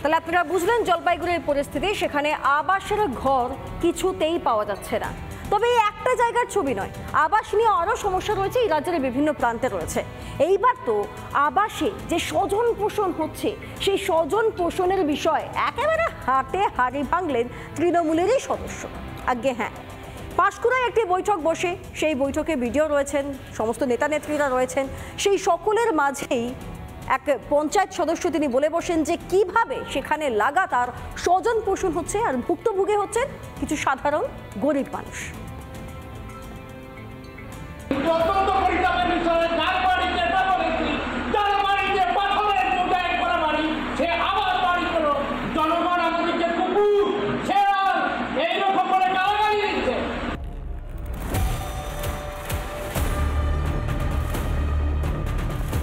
তাহলে আপনারা বুঝলেন জলপাইগুড়ির পরিস্থিতি। সেখানে আবাসের ঘর কিছুতেই পাওয়া যাচ্ছে না। তবে এই একটা জায়গার ছবি নয়, আবাস নিয়ে আরও সমস্যা রয়েছে, এই রাজ্যের বিভিন্ন প্রান্তে রয়েছে। এইবার তো আবাসে যে স্বজন পোষণ হচ্ছে, সেই স্বজন পোষণের বিষয় একেবারে হাতে হাড়ি ভাঙলেন তৃণমূলেরই সদস্য। আজ্ঞে হ্যাঁ, পাঁশকুড়ায় একটি বৈঠক বসে, সেই বৈঠকে ভিডিও রয়েছেন, সমস্ত নেতা নেত্রীরা রয়েছেন। সেই সকলের মাঝেই এক পঞ্চায়েত সদস্য তিনি বলে বসেন যে কিভাবে সেখানে লাগাতার স্বজন পোষণ হচ্ছে আর ভুক্তভোগী হচ্ছেন কিছু সাধারণ গরিব মানুষ।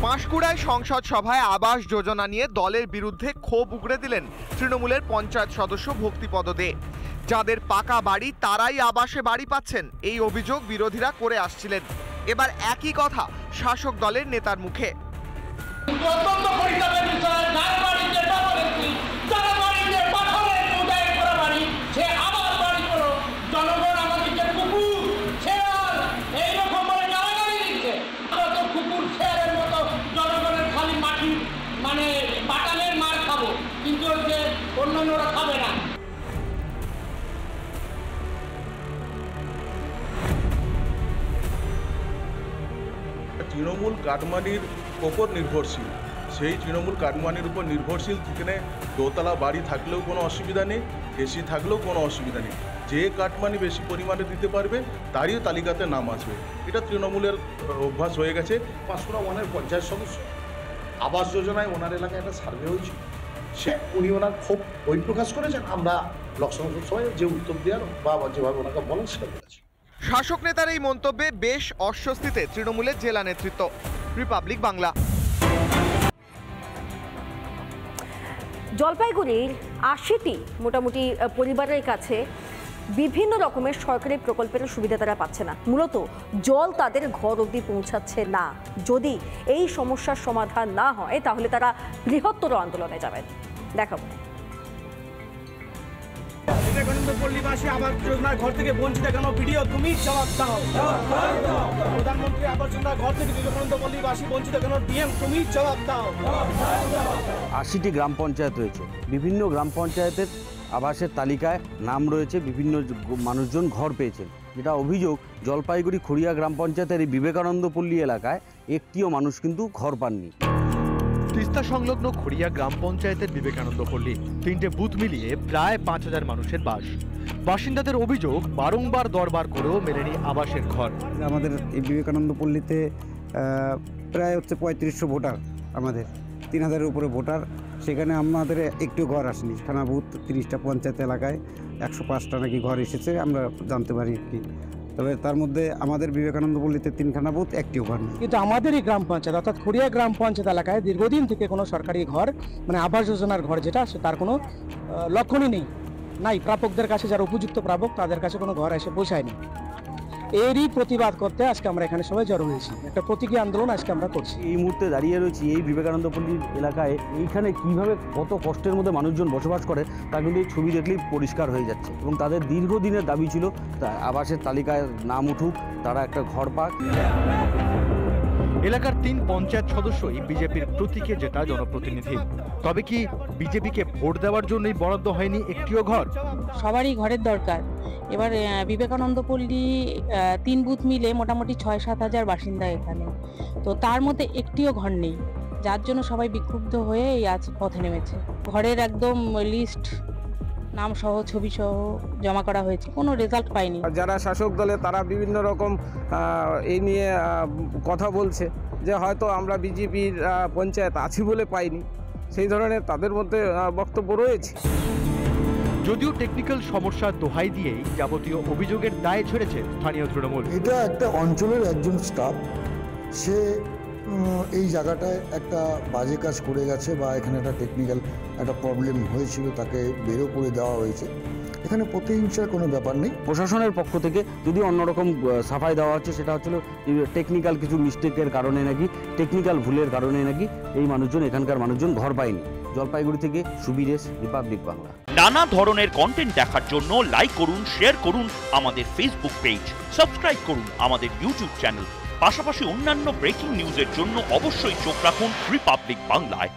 পাঁশকুড়ায় সংসদ সভায় আবাস যোজনা নিয়ে দলের বিরুদ্ধে ক্ষোভ উগড়ে দিলেন তৃণমূলের পঞ্চায়েত সদস্য ভক্তিপদ দে। যাদের পাকা বাড়ি তারাই আবাসে বাড়ি পাচ্ছেন, এই অভিযোগ বিরোধীরা করে আসছিলেন। এবার একই কথা শাসক দলের নেতার মুখে। তৃণমূল কাটমানির ওপর নির্ভরশীল, সেই তৃণমূল কাটমানির উপর নির্ভরশীল যেখানে দোতলা বাড়ি থাকলেও কোনো অসুবিধা নেই, এসি থাকলেও কোনো অসুবিধা নেই। যে কাটমানি বেশি পরিমাণে দিতে পারবে তারই তালিকাতে নাম আসবে। এটা তৃণমূলের অভ্যাস হয়ে গেছে। পাঁশকুড়া ওয়ানের পঞ্চায়েত সদস্য আবাস যোজনায় ওনার এলাকায় একটা সার্ভে হয়েছিল, উনি ওনার ক্ষোভ প্রকাশ করেছেন। আমরা ব্লক সংসদ সভায় যে উত্তর দেওয়ার বা যেভাবে ওনাকে বলেন সেটা বলেছি। শাসক নেতার এই মন্তব্যে বেশ অস্বস্তিতে তৃণমূলের জেলা নেতৃত্ব। রিপাবলিক বাংলা। জলপাইগুড়ির ৮০টি মোটামুটি পরিবারের কাছে বিভিন্ন রকমের সরকারি প্রকল্পের সুবিধা তারা পাচ্ছে না। মূলত জল তাদের ঘর অবধি পৌঁছাচ্ছে না। যদি এই সমস্যার সমাধান না হয় তাহলে তারা বৃহত্তর আন্দোলনে যাবেন। দেখাবো। পল্লীবাসী আবাস যোজনার ঘর থেকে বঞ্চিত কেন? ভিডিও তুমি জবাব দাও। প্রধানমন্ত্রী আবাস যোজনার ঘর থেকে বিবেকানন্দ পল্লীবাসী বঞ্চিত কেন? ডিএম তুমি জবাব দাও। ৮০টি গ্রাম পঞ্চায়েত রয়েছে, বিভিন্ন গ্রাম পঞ্চায়েতের আবাসের তালিকায় নাম রয়েছে, বিভিন্ন মানুষজন ঘর পেয়েছেন। যেটা অভিযোগ, জলপাইগুড়ি খড়িয়া গ্রাম পঞ্চায়েতের এই বিবেকানন্দ পল্লী এলাকায় একটিও মানুষ কিন্তু ঘর পাননি। তিস্তা সংলগ্ন খড়িয়া গ্রাম পঞ্চায়েতের বিবেকানন্দ পল্লী, 3টে বুথ মিলিয়ে প্রায় ৫,০০০ মানুষের বাস। বাসিন্দাদের অভিযোগ, বারংবার দরবার করেও মেলেনি আবাসের ঘর। আমাদের এই বিবেকানন্দ পল্লীতে প্রায় ৩৫০০ ভোটার, আমাদের ৩,০০০-এর উপরে ভোটার। সেখানে আমাদের একটু ঘর আসেনি। থানা বুথ ৩০টা পঞ্চায়েত এলাকায় ১০৫টা নাকি ঘর এসেছে, আমরা জানতে পারি কি। তবে তার মধ্যে আমাদের বিবেকানন্দ পল্লীতে 3খানা বুথ, একটিও ঘর নেই। কিন্তু আমাদের এই গ্রাম পঞ্চায়েত অর্থাৎ খড়িয়া গ্রাম পঞ্চায়েত এলাকায় দীর্ঘদিন থেকে কোনো সরকারি ঘর, মানে আবাস যোজনার ঘর যেটা, তার কোনো লক্ষণই নেই। প্রাপকদের কাছে, যারা উপযুক্ত প্রাপক তাদের কাছে কোনো ঘর এসে পৌঁছায়নি। এরই প্রতিবাদ করতে আজকে আমরা এখানে সবাই জড়ো হয়েছি। একটা প্রতীকী আন্দোলন আজকে আমরা করছি। এই মুহূর্তে দাঁড়িয়ে রয়েছি এই বিবেকানন্দ পল্লী এলাকায়। এইখানে কিভাবে কত কষ্টের মধ্যে মানুষজন বসবাস করে তা কিন্তু এই ছবি দেখলেই পরিষ্কার হয়ে যাচ্ছে। এবং তাদের দীর্ঘদিনের দাবি ছিল আবাসের তালিকায় নাম উঠুক, তারা একটা ঘর পাক। এলাকার 3 পঞ্চায়েত সদস্যই বিজেপির প্রতীকে জেতা জনপ্রতিনিধি। তবে কি বিজেপিকে ভোট দেওয়ার জন্যই বরাদ্দ হয়নি একটিও ঘর? সবারই ঘরের দরকার। এবার বিবেকানন্দ পল্লী 3 বুথ মিলে মোটামুটি ৬-৭ হাজার বাসিন্দা এখানে, তো তার মধ্যে একটিও ঘর নেই, যার জন্য সবাই বিক্ষুব্ধ হয়ে এই আজ পথে নেমেছে। ঘরের একদম লিস্ট, নাম সহ ছবি সহ জমা করা হয়েছে, কোনো রেজাল্ট পাইনি। যারা শাসক দলে তারা বিভিন্ন রকম এই নিয়ে কথা বলছে যে হয়তো আমরা বিজেপির পঞ্চায়েত আছি বলে পাইনি, সেই ধরনের তাদের মধ্যে বক্তব্য রয়েছে। যদিও টেকনিক্যাল সমস্যার দোহাই দিয়েই যাবতীয় অভিযোগের দায় ছেড়েছে স্থানীয় তৃণমূল। এটা একটা অঞ্চলের একজন স্টাফ, সে এই জায়গাটায় একটা বাজে কাজ করে গেছে বা এখানে একটা টেকনিক্যাল একটা প্রবলেম হয়েছিল, তাকে বেরো করে দেওয়া হয়েছে। এখানে প্রতিহিংসার কোনো ব্যাপার নেই। প্রশাসনের পক্ষ থেকে যদি অন্যরকম সাফাই দেওয়া হচ্ছে, সেটা হচ্ছিল টেকনিক্যাল কিছু মিস্টেকের কারণে নাকি, টেকনিক্যাল ভুলের কারণে নাকি এই মানুষজন, এখানকার মানুষজন ঘর পায়নি। জলপাইগুড়ি থেকে সুবীরেশ, রিপাবলিক বাংলা। নানা ধরনের কন্টেন্ট দেখার জন্য লাইক করুন, শেয়ার করুন আমাদের ফেসবুক পেজ, সাবস্ক্রাইব করুন আমাদের ইউটিউব চ্যানেল। পাশাপাশি অন্যান্য ব্রেকিং নিউজের জন্য অবশ্যই চোখ রাখুন রিপাবলিক বাংলায়।